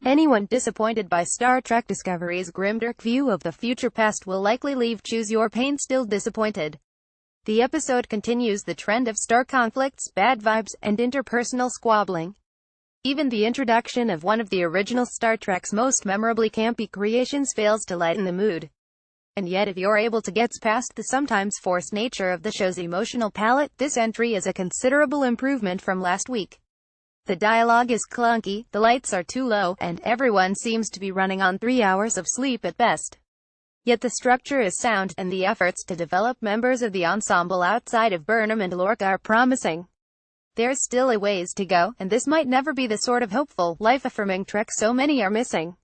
Anyone disappointed by Star Trek Discovery's grimdark view of the future past will likely leave Choose Your Pain still disappointed. The episode continues the trend of star conflicts, bad vibes, and interpersonal squabbling. Even the introduction of one of the original Star Trek's most memorably campy creations fails to lighten the mood. And yet if you're able to get past the sometimes forced nature of the show's emotional palette, this entry is a considerable improvement from last week. The dialogue is clunky, the lights are too low, and everyone seems to be running on 3 hours of sleep at best. Yet the structure is sound, and the efforts to develop members of the ensemble outside of Burnham and Lorca are promising. There's still a ways to go, and this might never be the sort of hopeful, life-affirming Trek so many are missing.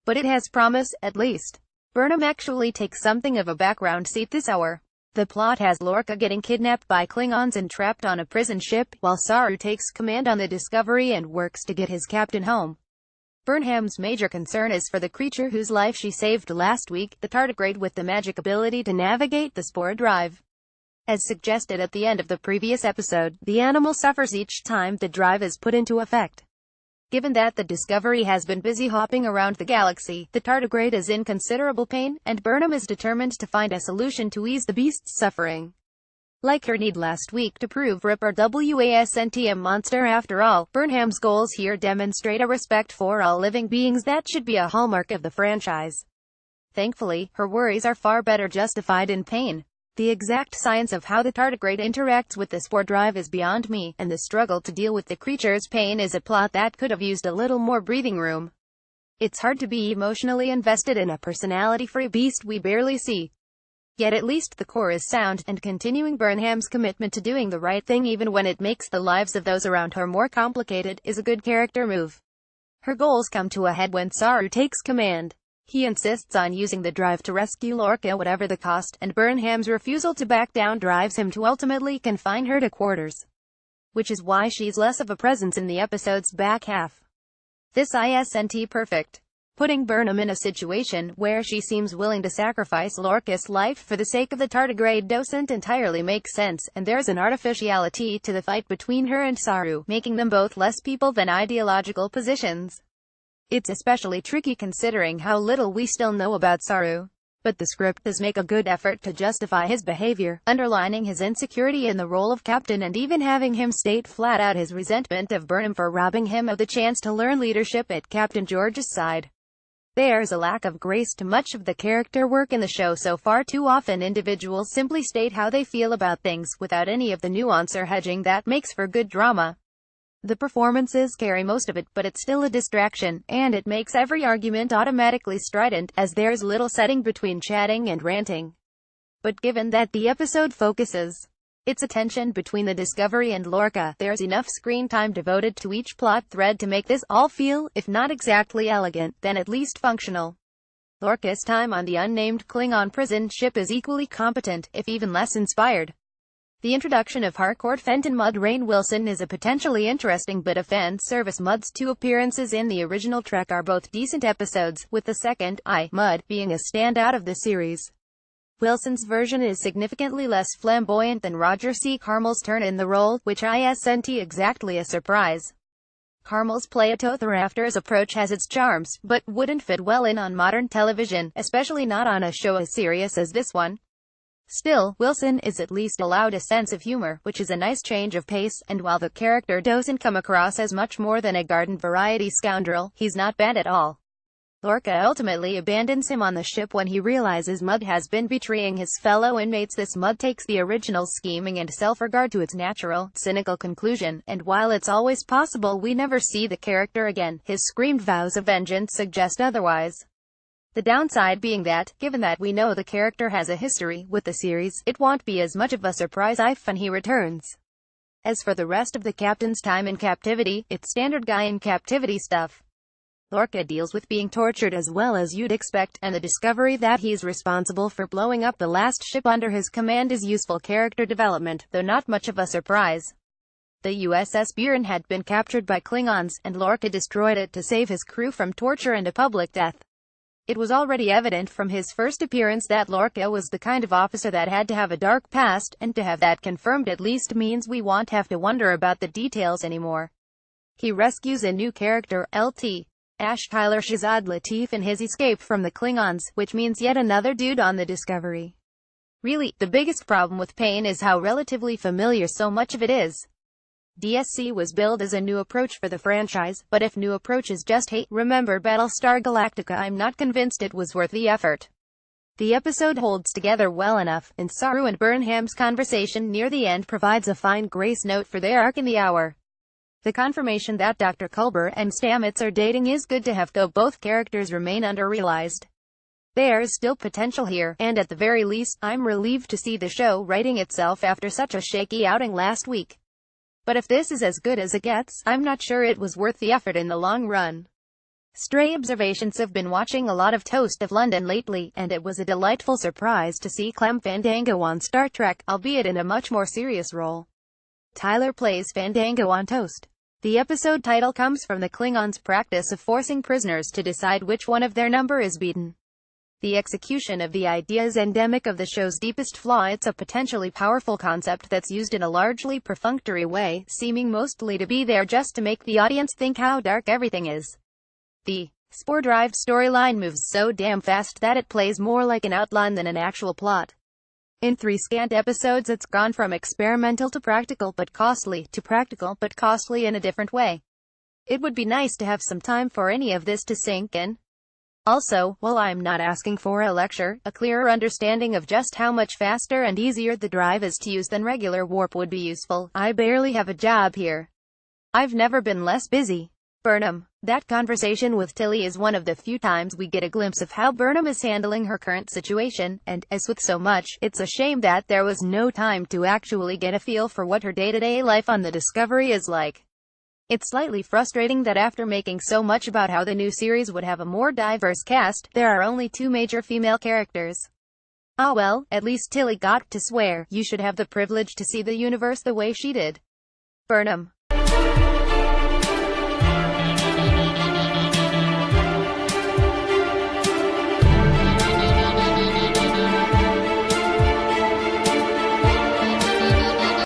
But it has promise, at least. Burnham actually takes something of a background seat this hour. The plot has Lorca getting kidnapped by Klingons and trapped on a prison ship, while Saru takes command on the Discovery and works to get his captain home. Burnham's major concern is for the creature whose life she saved last week, the tardigrade with the magic ability to navigate the spore drive. As suggested at the end of the previous episode, the animal suffers each time the drive is put into effect. Given that the Discovery has been busy hopping around the galaxy, the tardigrade is in considerable pain, and Burnham is determined to find a solution to ease the beast's suffering. Like her need last week to prove Ripper wasn't a monster after all, Burnham's goals here demonstrate a respect for all living beings that should be a hallmark of the franchise. Thankfully, her worries are far better justified in pain. The exact science of how the tardigrade interacts with the spore drive is beyond me, and the struggle to deal with the creature's pain is a plot that could have used a little more breathing room. It's hard to be emotionally invested in a personality-free beast we barely see. Yet at least the core is sound, and continuing Burnham's commitment to doing the right thing even when it makes the lives of those around her more complicated, is a good character move. Her goals come to a head when Saru takes command. He insists on using the drive to rescue Lorca whatever the cost, and Burnham's refusal to back down drives him to ultimately confine her to quarters. Which is why she's less of a presence in the episode's back half. This isn't perfect. Putting Burnham in a situation where she seems willing to sacrifice Lorca's life for the sake of the tardigrade doesn't entirely make sense, and there's an artificiality to the fight between her and Saru, making them both less people than ideological positions. It's especially tricky considering how little we still know about Saru. But the script does make a good effort to justify his behavior, underlining his insecurity in the role of captain and even having him state flat out his resentment of Burnham for robbing him of the chance to learn leadership at Captain George's side. There's a lack of grace to much of the character work in the show so far. Too often individuals simply state how they feel about things, without any of the nuance or hedging that makes for good drama. The performances carry most of it, but it's still a distraction, and it makes every argument automatically strident, as there's little setting between chatting and ranting. But given that the episode focuses its attention between the Discovery and Lorca, there's enough screen time devoted to each plot thread to make this all feel, if not exactly elegant, then at least functional. Lorca's time on the unnamed Klingon prison ship is equally competent, if even less inspired. The introduction of Harcourt Fenton Mud Rain Wilson is a potentially interesting bit of fan service. Mud's 2 appearances in the original Trek are both decent episodes, with the second, Mud, being a standout of the series. Wilson's version is significantly less flamboyant than Roger C. Carmel's turn in the role, which isn't exactly a surprise. Carmel's play to the rafters approach has its charms, but wouldn't fit well in on modern television, especially not on a show as serious as this one. Still, Wilson is at least allowed a sense of humor, which is a nice change of pace, and while the character doesn't come across as much more than a garden-variety scoundrel, he's not bad at all. Lorca ultimately abandons him on the ship when he realizes Mud has been betraying his fellow inmates. This Mud takes the original scheming and self-regard to its natural, cynical conclusion, and while it's always possible we never see the character again, his screamed vows of vengeance suggest otherwise. The downside being that, given that we know the character has a history with the series, it won't be as much of a surprise when he returns. As for the rest of the captain's time in captivity, it's standard guy in captivity stuff. Lorca deals with being tortured as well as you'd expect, and the discovery that he's responsible for blowing up the last ship under his command is useful character development, though not much of a surprise. The USS Buren had been captured by Klingons, and Lorca destroyed it to save his crew from torture and a public death. It was already evident from his first appearance that Lorca was the kind of officer that had to have a dark past, and to have that confirmed at least means we won't have to wonder about the details anymore. He rescues a new character, LT. Ash Tyler Shazad Latif and his escape from the Klingons, which means yet another dude on the Discovery. Really, the biggest problem with Pain is how relatively familiar so much of it is. DSC was billed as a new approach for the franchise, but if new approach is just hey, remember Battlestar Galactica, I'm not convinced it was worth the effort. The episode holds together well enough, and Saru and Burnham's conversation near the end provides a fine grace note for their arc in the hour. The confirmation that Dr. Culber and Stamets are dating is good to have, though both characters remain underrealized. There is still potential here, and at the very least, I'm relieved to see the show righting itself after such a shaky outing last week. But if this is as good as it gets, I'm not sure it was worth the effort in the long run. Stray observations: have been watching a lot of Toast of London lately, and it was a delightful surprise to see Clem Fandango on Star Trek, albeit in a much more serious role. Tyler plays Fandango on Toast. The episode title comes from the Klingons' practice of forcing prisoners to decide which one of their number is beaten. The execution of the idea is endemic of the show's deepest flaw. It's a potentially powerful concept that's used in a largely perfunctory way, seeming mostly to be there just to make the audience think how dark everything is. The spore-drive storyline moves so damn fast that it plays more like an outline than an actual plot. In 3 scant episodes it's gone from experimental to practical but costly, to practical but costly in a different way. It would be nice to have some time for any of this to sink in. Also, while I'm not asking for a lecture, a clearer understanding of just how much faster and easier the drive is to use than regular warp would be useful. I barely have a job here. I've never been less busy. Burnham. That conversation with Tilly is one of the few times we get a glimpse of how Burnham is handling her current situation, and, as with so much, it's a shame that there was no time to actually get a feel for what her day-to-day life on the Discovery is like. It's slightly frustrating that after making so much about how the new series would have a more diverse cast, there are only 2 major female characters. Ah well, at least Tilly got to swear, "You should have the privilege to see the universe the way she did." Burnham.